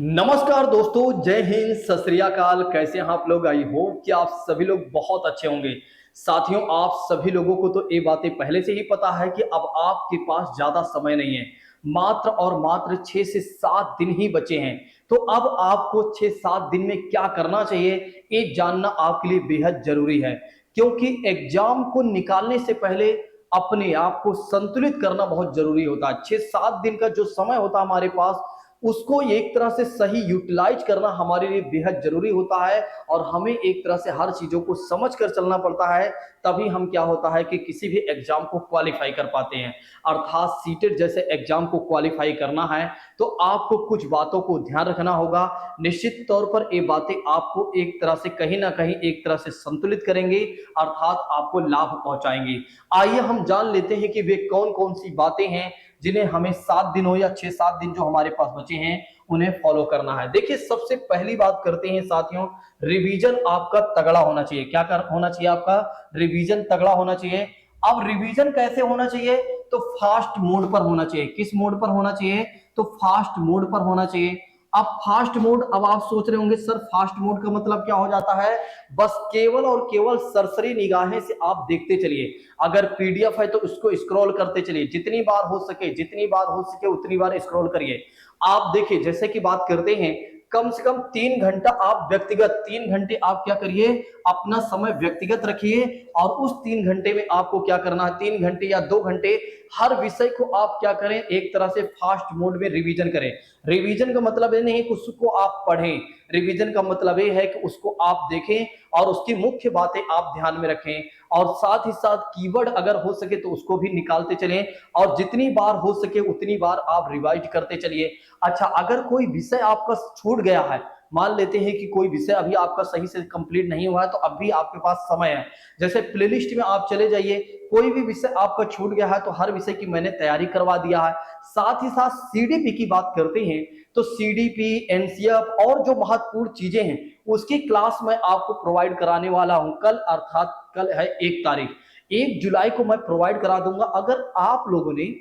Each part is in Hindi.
नमस्कार दोस्तों, जय हिंद, सत श्री अकाल। कैसे हैं आप लोग? आई होप कि आप सभी लोग बहुत अच्छे होंगे। साथियों, आप सभी लोगों को तो ये बातें पहले से ही पता है कि अब आपके पास ज्यादा समय नहीं है। मात्र और मात्र 6 से 7 दिन ही बचे हैं। तो अब आपको 6-7 दिन में क्या करना चाहिए, ये जानना आपके लिए बेहद जरूरी है। क्योंकि एग्जाम को निकालने से पहले अपने आप को संतुलित करना बहुत जरूरी होता है। 6-7 दिन का जो समय होता है हमारे पास, उसको एक तरह से सही यूटिलाइज करना हमारे लिए बेहद जरूरी होता है। और हमें एक तरह से हर चीजों को समझ कर चलना पड़ता है। तभी हम क्या होता है कि किसी भी एग्जाम को क्वालिफाई कर पाते हैं। अर्थात सीटेट जैसे एग्जाम को क्वालिफाई करना है तो आपको कुछ बातों को ध्यान रखना होगा। निश्चित तौर पर ये बातें आपको एक तरह से कहीं ना कहीं एक तरह से संतुलित करेंगे, अर्थात आपको लाभ पहुंचाएंगे। आइए हम जान लेते हैं कि वे कौन कौन सी बातें हैं जिन्हें हमें 7 दिनों या 6-7 दिन जो हमारे पास बचे हैं उन्हें फॉलो करना है। देखिए, सबसे पहली बात करते हैं साथियों, रिवीजन आपका तगड़ा होना चाहिए। क्या होना चाहिए? आपका रिवीजन तगड़ा होना चाहिए। अब रिवीजन कैसे होना चाहिए? तो फास्ट मोड पर होना चाहिए। किस मोड पर होना चाहिए? तो फास्ट मोड पर होना चाहिए। अब फास्ट मोड, अब आप सोच रहे होंगे सर फास्ट मोड का मतलब क्या हो जाता है? बस केवल और केवल सरसरी निगाहें से आप देखते चलिए। अगर पीडीएफ है तो उसको स्क्रॉल करते चलिए, जितनी बार हो सके उतनी बार स्क्रॉल करिए। आप देखिए, जैसे कि बात करते हैं, कम से कम 3 घंटा आप व्यक्तिगत 3 घंटे आप क्या करिए, अपना समय व्यक्तिगत रखिए। और उस 3 घंटे में आपको क्या करना है, 3 घंटे या 2 घंटे हर विषय को आप क्या करें, एक तरह से फास्ट मोड में रिवीजन करें। रिवीजन का मतलब ये नहीं कि उसको आप पढ़ें, रिवीजन का मतलब ये है कि उसको आप देखें और उसकी मुख्य बातें आप ध्यान में रखें। और साथ ही साथ कीवर्ड अगर हो सके तो उसको भी निकालते चलें, और जितनी बार हो सके उतनी बार आप रिवाइज करते चलिए। अच्छा, अगर कोई विषय आपका छूट गया है, मान लेते हैं कि कोई विषय अभी आपका सही से कंप्लीट नहीं हुआ है, तो अभी आपके पास समय है। जैसे प्लेलिस्ट में आप चले जाइए, कोई भी विषय आपका छूट गया है तो हर विषय की मैंने तैयारी करवा दिया है। साथ ही साथ सीडीपी की बात करते हैं तो सीडीपी, एनसीएफ और जो महत्वपूर्ण चीजें हैं उसकी क्लास मैं आपको प्रोवाइड कराने वाला हूं कल, अर्थात कल है 1 तारीख, 1 जुलाई को मैं प्रोवाइड करा दूंगा। अगर आप लोगों ने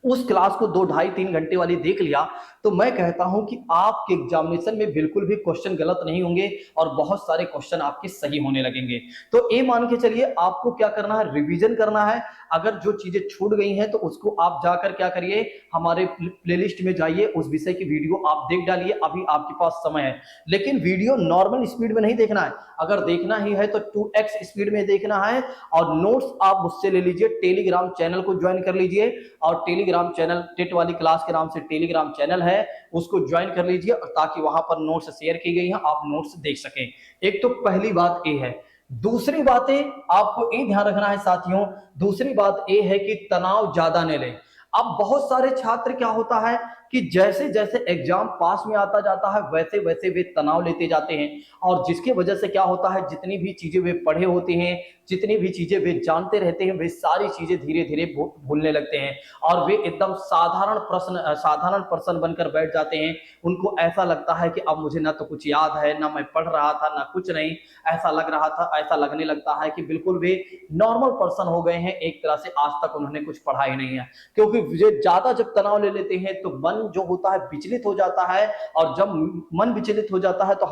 उस क्लास को 2 ढाई 3 घंटे वाली देख लिया तो मैं कहता हूं कि आपके एग्जामिनेशन में बिल्कुल भी क्वेश्चन गलत नहीं होंगे और बहुत सारे क्वेश्चन आपके सही होने लगेंगे। तो ये मान के चलिए, आपको क्या करना है, रिवीजन करना है। अगर जो चीजें छूट गई हैं तो उसको आप जाकर क्या करिए, हमारे प्लेलिस्ट में जाइए, उस विषय की वीडियो आप देख डालिए। अभी आपके पास समय है, लेकिन वीडियो नॉर्मल स्पीड में नहीं देखना है। अगर देखना ही है तो 2x स्पीड में देखना है। और नोट्स आप मुझसे ले लीजिए, टेलीग्राम चैनल को ज्वाइन कर लीजिए। और टेलीग्राम चैनल, टेट वाली क्लास के नाम से टेलीग्राम चैनल है, उसको ज्वाइन कर लीजिए ताकि वहां पर नोट्स शेयर की गई हैं, आप नोट्स देख सकें। एक तो पहली बात ये है। दूसरी बातें आपको ये ध्यान रखना है साथियों, दूसरी बात ये है कि तनाव ज्यादा न लें। अब बहुत सारे छात्र क्या होता है कि जैसे जैसे एग्जाम पास में आता जाता है वैसे वैसे वे तनाव लेते जाते हैं, और जिसकी वजह से क्या होता है, जितनी भी चीजें वे पढ़े होते हैं, जितनी भी चीजें वे जानते रहते हैं, वे सारी चीजें धीरे धीरे भूलने लगते हैं। और वे एकदम साधारण पर्सन बनकर बैठ जाते हैं। उनको ऐसा लगता है कि अब मुझे ना तो कुछ याद है, ना मैं पढ़ रहा था, ना कुछ नहीं। ऐसा लग रहा था, ऐसा लगने लगता है कि बिल्कुल वे नॉर्मल पर्सन हो गए हैं, एक तरह से आज तक उन्होंने कुछ पढ़ा ही नहीं है। क्योंकि ज्यादा जब तनाव ले लेते हैं तो मन जो होता है विचलित हो जाता है। और जब मन विचलित हो जाता है तो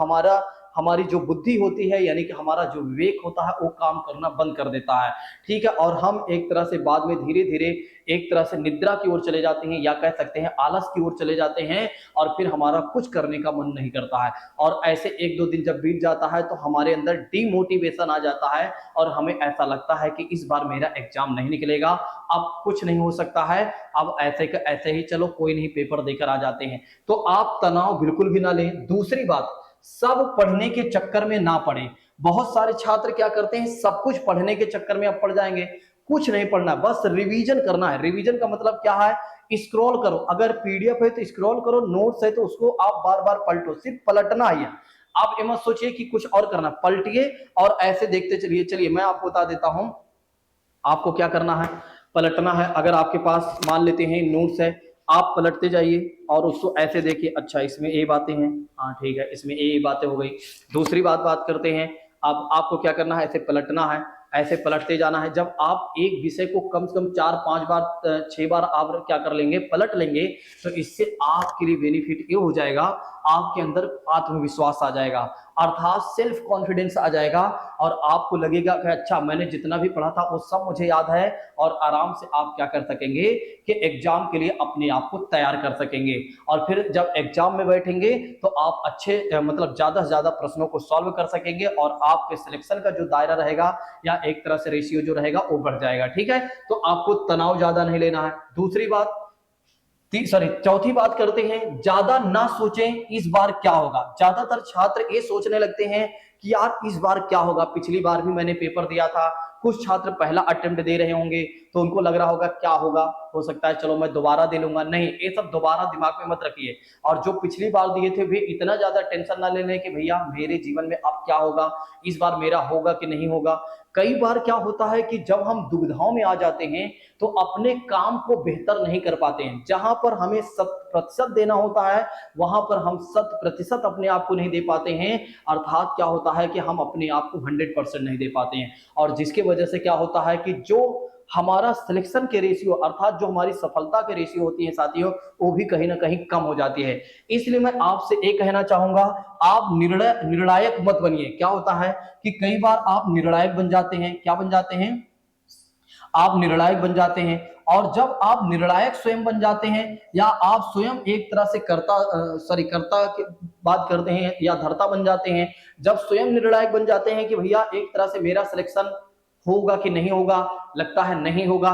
हमारी जो बुद्धि होती है, यानी कि हमारा जो विवेक होता है, वो काम करना बंद कर देता है। ठीक है, और हम एक तरह से बाद में धीरे धीरे एक तरह से निद्रा की ओर चले जाते हैं, या कह सकते हैं आलस की ओर चले जाते हैं। और फिर हमारा कुछ करने का मन नहीं करता है। और ऐसे 1-2 दिन जब बीत जाता है तो हमारे अंदर डीमोटिवेशन आ जाता है, और हमें ऐसा लगता है कि इस बार मेरा एग्जाम नहीं निकलेगा, अब कुछ नहीं हो सकता है, अब ऐसे का ऐसे ही चलो कोई नहीं, पेपर देकर आ जाते हैं। तो आप तनाव बिल्कुल भी ना लें। दूसरी बात, सब पढ़ने के चक्कर में ना पड़े। बहुत सारे छात्र क्या करते हैं, सब कुछ पढ़ने के चक्कर में अब पढ़ जाएंगे। कुछ नहीं पढ़ना, बस रिवीजन करना है। रिवीजन का मतलब क्या है, स्क्रॉल करो। अगर पीडीएफ है तो स्क्रॉल करो, नोट्स है तो उसको आप बार बार पलटो, सिर्फ पलटना ही है। आप ये मत सोचिए कि कुछ और करना, पलटिए और ऐसे देखते चलिए। चलिए मैं आपको बता देता हूं आपको क्या करना है, पलटना है। अगर आपके पास मान लेते हैं नोट्स है, आप पलटते जाइए और उसको ऐसे देखिए, अच्छा इसमें ये बातें हैं, हाँ ठीक है, इसमें ये बातें हो गई। दूसरी बात करते हैं। अब आपको क्या करना है, ऐसे पलटना है, ऐसे पलटते जाना है। जब आप एक विषय को कम से कम 4-5 बार 6 बार आप क्या कर लेंगे, पलट लेंगे, तो इससे आपके लिए बेनिफिट ये हो जाएगा, आपके अंदर आत्मविश्वास आ जाएगा, अर्थात सेल्फ कॉन्फिडेंस आ जाएगा और आपको लगेगा कि अच्छा मैंने जितना भी पढ़ा था वो सब मुझे याद है, और आराम से आप क्या कर सकेंगे कि एग्जाम के लिए अपने आप को तैयार कर सकेंगे। और फिर जब एग्जाम में बैठेंगे तो आप अच्छे मतलब ज्यादा से ज्यादा प्रश्नों को सॉल्व कर सकेंगे और आपके सिलेक्शन का जो दायरा रहेगा या एक तरह से रेशियो जो रहेगा वो बढ़ जाएगा। ठीक है, तो आपको तनाव ज्यादा नहीं लेना है। दूसरी बात, चौथी बात करते हैं, ज्यादा ना सोचें इस बार क्या होगा। ज्यादातर छात्र ये सोचने लगते हैं कि यार इस बार क्या होगा, पिछली बार भी मैंने पेपर दिया था, कुछ छात्र पहला अटेम्प्ट दे रहे होंगे तो उनको लग रहा होगा क्या होगा, हो सकता है चलो मैं दोबारा दे लूंगा। नहीं, ये सब दोबारा दिमाग में मत रखिए, और जो पिछली बार दिए थे वे इतना ज्यादा टेंशन ना लेने कि भैया मेरे जीवन में अब क्या होगा, इस बार मेरा होगा कि नहीं होगा। कई बार क्या होता है कि जब हम दुविधाओं में आ जाते हैं तो अपने काम को बेहतर नहीं कर पाते हैं। जहां पर हमें 100% देना होता है वहां पर हम 100% अपने आप को नहीं दे पाते हैं, अर्थात क्या होता है कि हम अपने आप को 100% नहीं दे पाते हैं, और जिसके वजह से क्या होता है कि जो हमारा सिलेक्शन के रेशियो अर्थात जो हमारी सफलता के रेशियो होती है साथियों, वो भी कहीं ना कहीं कम हो जाती है। इसलिए मैं आपसे एक कहना चाहूंगा, आप निर्णायक मत बनिए। क्या होता है कि कई बार आप निर्णायक बन जाते हैं, क्या बन जाते हैं, आप निर्णायक बन जाते हैं, और जब आप निर्णायक स्वयं बन जाते हैं या आप स्वयं एक तरह से कर्ता की बात करते हैं या धर्ता बन जाते हैं, जब स्वयं निर्णायक बन जाते हैं कि भैया एक तरह से मेरा सिलेक्शन होगा कि नहीं होगा, लगता है नहीं होगा।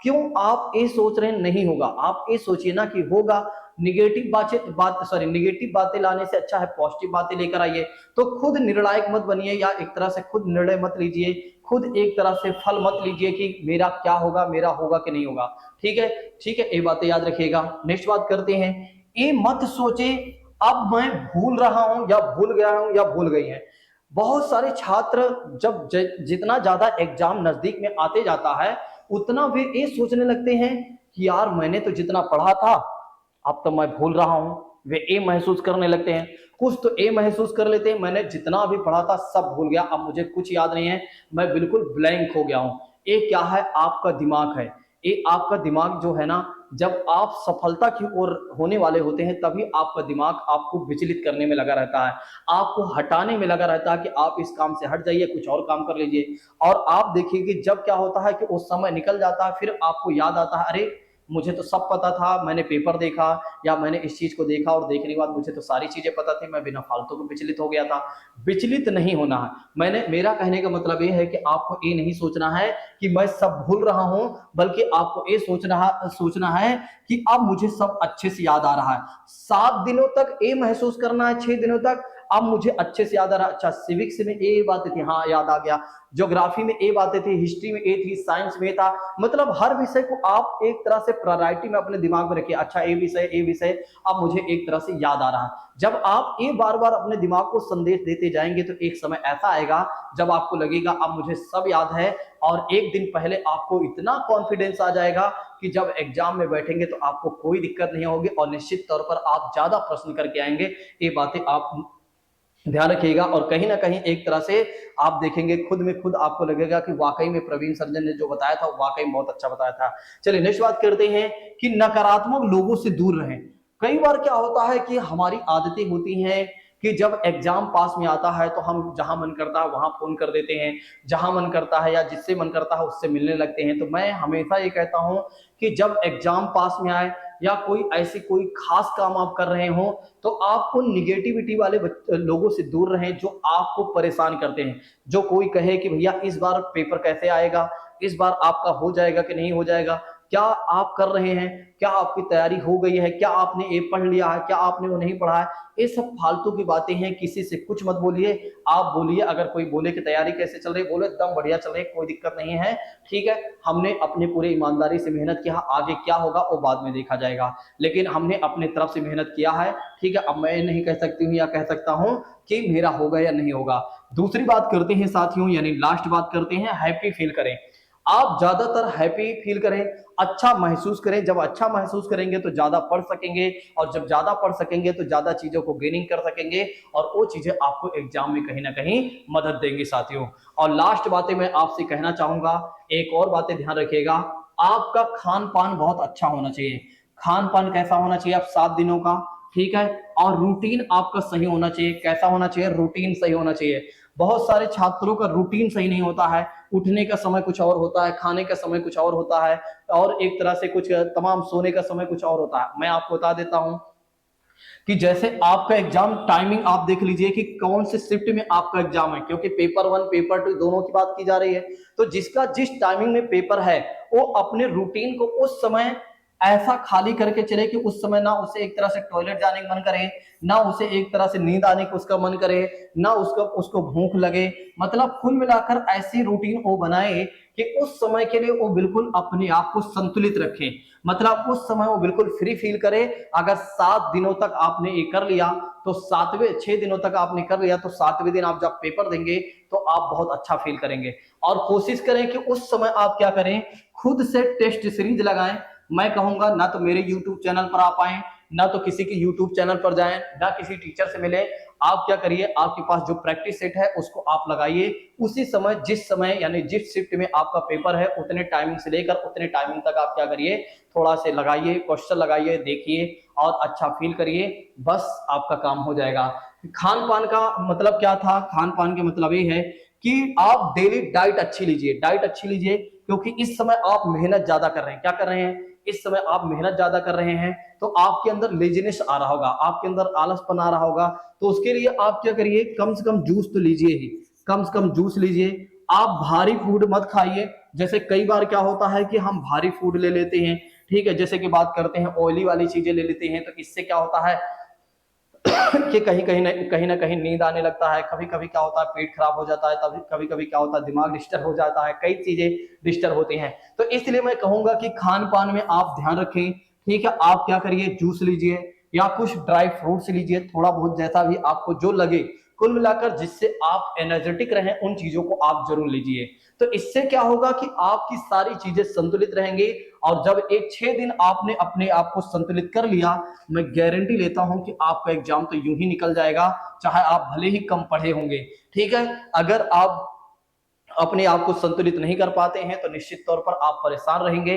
क्यों आप ये सोच रहे हैं नहीं होगा, आप ये सोचिए ना कि होगा। निगेटिव बातें लाने से अच्छा है पॉजिटिव बातें लेकर आइए। तो खुद निर्णायक मत बनिए या एक तरह से खुद निर्णय मत लीजिए, खुद एक तरह से फल मत लीजिए कि मेरा क्या होगा, मेरा होगा कि नहीं होगा। ठीक है, ठीक है, ये बातें याद रखिएगा। नेक्स्ट बात करते हैं, ये मत सोचे अब मैं भूल रहा हूं या भूल गया हूं या भूल गई है। बहुत सारे छात्र जब जितना ज्यादा एग्जाम नजदीक में आते जाता है उतना वे ये सोचने लगते हैं कि यार मैंने तो जितना पढ़ा था अब तो मैं भूल रहा हूं। वे ये महसूस करने लगते हैं, कुछ तो ये महसूस कर लेते हैं मैंने जितना भी पढ़ा था सब भूल गया, अब मुझे कुछ याद नहीं है, मैं बिल्कुल ब्लैंक हो गया हूं। ये क्या है, आपका दिमाग है। ये आपका दिमाग जो है ना, जब आप सफलता की ओर होने वाले होते हैं तभी आपका दिमाग आपको विचलित करने में लगा रहता है, आपको हटाने में लगा रहता है कि आप इस काम से हट जाइए, कुछ और काम कर लीजिए। और आप देखिए कि जब क्या होता है कि उस समय निकल जाता है, फिर आपको याद आता है अरे मुझे तो सब पता था, मैंने पेपर देखा या मैंने इस चीज को देखा और देखने के बाद मुझे तो सारी चीजें पता थी, मैं बिना फालतू को विचलित हो गया था। विचलित नहीं होना है। मेरा कहने का मतलब ये है कि आपको ये नहीं सोचना है कि मैं सब भूल रहा हूं, बल्कि आपको ये सोचना है कि अब मुझे सब अच्छे से याद आ रहा है। 7 दिनों तक ये महसूस करना है, 6 दिनों तक अब मुझे अच्छे से याद आ रहा है। अच्छा सिविक्स में ये बातें थी, हाँ याद आ गया, ज्योग्राफी में ये बातें थी, हिस्ट्री में ये थी, साइंस में था। मतलब हर विषय को आप एक तरह से प्रायोरिटी में अपने दिमाग में रखिए, अच्छा ये विषय अब मुझे एक तरह से याद आ रहा है। जब आप ये बार बार अपने दिमाग को संदेश देते जाएंगे तो एक समय ऐसा आएगा जब आपको लगेगा अब मुझे सब याद है, और एक दिन पहले आपको इतना कॉन्फिडेंस आ जाएगा कि जब एग्जाम में बैठेंगे तो आपको कोई दिक्कत नहीं होगी और निश्चित तौर पर आप ज्यादा प्रश्न करके आएंगे। ये बातें आप ध्यान रखिएगा, और कहीं ना कहीं एक तरह से आप देखेंगे खुद में खुद आपको लगेगा कि वाकई में प्रवीण सर्जन ने जो बताया था वो वाकई बहुत अच्छा बताया था। चलिए नेक्स्ट बात करते हैं कि नकारात्मक लोगों से दूर रहें। कई बार क्या होता है कि हमारी आदतें होती हैं कि जब एग्जाम पास में आता है तो हम जहां मन करता है वहां फोन कर देते हैं, जहां मन करता है या जिससे मन करता है उससे मिलने लगते हैं। तो मैं हमेशा ये कहता हूं कि जब एग्जाम पास में आए या कोई खास काम आप कर रहे हो तो आपको निगेटिविटी वाले लोगों से दूर रहें जो आपको परेशान करते हैं। जो कोई कहे कि भैया इस बार पेपर कैसे आएगा, इस बार आपका हो जाएगा कि नहीं हो जाएगा, क्या आप कर रहे हैं, क्या आपकी तैयारी हो गई है, क्या आपने ये पढ़ लिया है, क्या आपने वो नहीं पढ़ा है, ये सब फालतू की बातें हैं। किसी से कुछ मत बोलिए, आप बोलिए अगर कोई बोले कि तैयारी कैसे चल रही है, बोले एकदम बढ़िया चल रही है, कोई दिक्कत नहीं है, ठीक है, हमने अपने पूरे ईमानदारी से मेहनत किया, आगे क्या होगा वो बाद में देखा जाएगा, लेकिन हमने अपने तरफ से मेहनत किया है, ठीक है। अब मैं नहीं कह सकती हूँ या कह सकता हूँ कि मेरा होगा या नहीं होगा। दूसरी बात करते हैं साथियों, यानी लास्ट बात करते हैं, हैप्पी फील करें। आप ज्यादातर हैप्पी फील करें, अच्छा महसूस करें। जब अच्छा महसूस करेंगे तो ज्यादा पढ़ सकेंगे, और जब ज्यादा पढ़ सकेंगे तो ज्यादा चीजों को गेनिंग कर सकेंगे, और वो चीजें आपको एग्जाम में कहीं ना कहीं मदद देंगी साथियों। और लास्ट बातें मैं आपसे कहना चाहूंगा, एक और बातें ध्यान रखिएगा, आपका खान पान बहुत अच्छा होना चाहिए। खान पान कैसा होना चाहिए? आप 7 दिनों का, ठीक है, और रूटीन आपका सही होना चाहिए। कैसा होना चाहिए? रूटीन सही होना चाहिए। बहुत सारे छात्रों का रूटीन सही नहीं होता है, उठने का समय कुछ और होता है, खाने का समय कुछ और होता है, और एक तरह से कुछ तमाम सोने का समय कुछ और होता है। मैं आपको बता देता हूं कि जैसे आपका एग्जाम टाइमिंग आप देख लीजिए कि कौन से शिफ्ट में आपका एग्जाम है, क्योंकि पेपर 1 पेपर 2 दोनों की बात की जा रही है। तो जिसका जिस टाइमिंग में पेपर है वो अपने रूटीन को उस समय ऐसा खाली करके चले कि उस समय ना उसे एक तरह से टॉयलेट जाने का मन करे, ना उसे एक तरह से नींद आने का उसका मन करे, ना उसको उसको भूख लगे। मतलब कुल मिलाकर ऐसी रूटीन वो बनाए कि उस समय के लिए वो बिल्कुल अपने आप को संतुलित रखे। मतलब उस समय वो बिल्कुल फ्री फील करे। अगर 7 दिनों तक आपने ये कर लिया तो 6 दिनों तक आपने कर लिया तो 7वें दिन आप जब पेपर देंगे तो आप बहुत अच्छा फील करेंगे। और कोशिश करें कि उस समय आप क्या करें, खुद से टेस्ट सीरीज लगाएं। मैं कहूंगा ना तो मेरे यूट्यूब चैनल पर आप आए, ना तो किसी के यूट्यूब चैनल पर जाएं, ना किसी टीचर से मिले। आप क्या करिए, आपके पास जो प्रैक्टिस सेट है उसको आप लगाइए। उसी समय जिस समय यानी जिस शिफ्ट में आपका पेपर है उतने टाइमिंग से लेकर उतने टाइमिंग तक आप क्या करिए, थोड़ा से लगाइए, क्वेश्चन लगाइए, देखिए और अच्छा फील करिए, बस आपका काम हो जाएगा। खान पान का मतलब क्या था? खान पान के मतलब ये है कि आप डेली डाइट अच्छी लीजिए, डाइट अच्छी लीजिए, क्योंकि इस समय आप मेहनत ज्यादा कर रहे हैं। क्या कर रहे हैं? इस समय आप मेहनत ज्यादा कर रहे हैं, तो आपके अंदर लेजीनेस आ रहा होगा, आपके अंदर आलसपन आ रहा होगा। तो उसके लिए आप क्या करिए, कम से कम जूस तो लीजिए ही, कम से कम जूस लीजिए। आप भारी फूड मत खाइए। जैसे कई बार क्या होता है कि हम भारी फूड ले लेते हैं, ठीक है, जैसे कि बात करते हैं ऑयली वाली चीजें ले लेते हैं, तो इससे क्या होता है कि कहीं ना कहीं नींद आने लगता है, कभी कभी क्या होता है पेट खराब हो जाता है, तभी कभी कभी क्या होता है दिमाग डिस्टर्ब हो जाता है, कई चीजें डिस्टर्ब होती हैं। तो इसलिए मैं कहूंगा कि खान पान में आप ध्यान रखें, ठीक है। आप क्या करिए, जूस लीजिए या कुछ ड्राई फ्रूट्स लीजिए, थोड़ा बहुत जैसा भी आपको जो लगे, कुल मिलाकर जिससे आप एनर्जेटिक रहें उन चीजों को आप जरूर लीजिए। तो इससे क्या होगा कि आपकी सारी चीजें संतुलित रहेंगी। और जब एक 6 दिन आपने अपने आप को संतुलित कर लिया, मैं गारंटी लेता हूं कि आपका एग्जाम तो यूं ही निकल जाएगा, चाहे आप भले ही कम पढ़े होंगे, ठीक है। अगर आप अपने आप को संतुलित नहीं कर पाते हैं तो निश्चित तौर पर आप परेशान रहेंगे।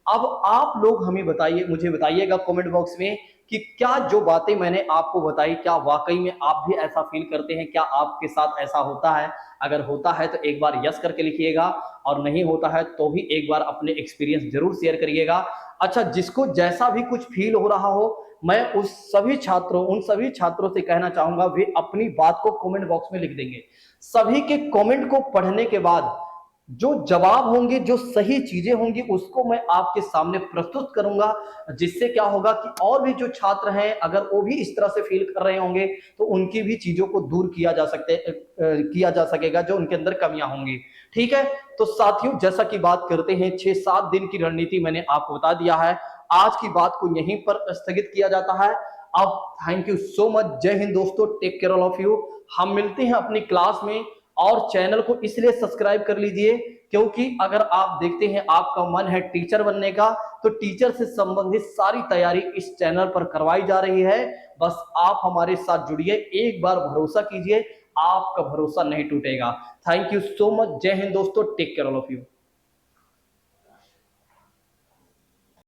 अब आप लोग हमें बताइए, मुझे बताइएगा कमेंट बॉक्स में कि क्या जो बातें मैंने आपको बताई, क्या वाकई में आप भी ऐसा फील करते हैं? क्या आपके साथ ऐसा होता है? अगर होता है तो एक बार यस करके लिखिएगा, और नहीं होता है तो भी एक बार अपने एक्सपीरियंस जरूर शेयर करिएगा। अच्छा, जिसको जैसा भी कुछ फील हो रहा हो, मैं उन सभी छात्रों से कहना चाहूंगा वे अपनी बात को कमेंट बॉक्स में लिख देंगे। सभी के कमेंट को पढ़ने के बाद जो जवाब होंगे, जो सही चीजें होंगी, उसको मैं आपके सामने प्रस्तुत करूंगा। जिससे क्या होगा कि और भी जो छात्र हैं अगर वो भी इस तरह से फील कर रहे होंगे तो उनकी भी चीजों को दूर किया जा सकेगा, जो उनके अंदर कमियां होंगी, ठीक है। तो साथियों, जैसा कि बात करते हैं 6-7 दिन की रणनीति मैंने आपको बता दिया है। आज की बात को यहीं पर स्थगित किया जाता है। अब थैंक यू सो मच। जय हिंद दोस्तों, take care all of you. हम मिलते हैं अपनी क्लास में। और चैनल को इसलिए सब्सक्राइब कर लीजिए क्योंकि अगर आप देखते हैं आपका मन है टीचर बनने का, तो टीचर से संबंधित सारी तैयारी इस चैनल पर करवाई जा रही है। बस आप हमारे साथ जुड़िए, एक बार भरोसा कीजिए, आपका भरोसा नहीं टूटेगा। Thank you so much. जय हिंद दोस्तों, take care all of you.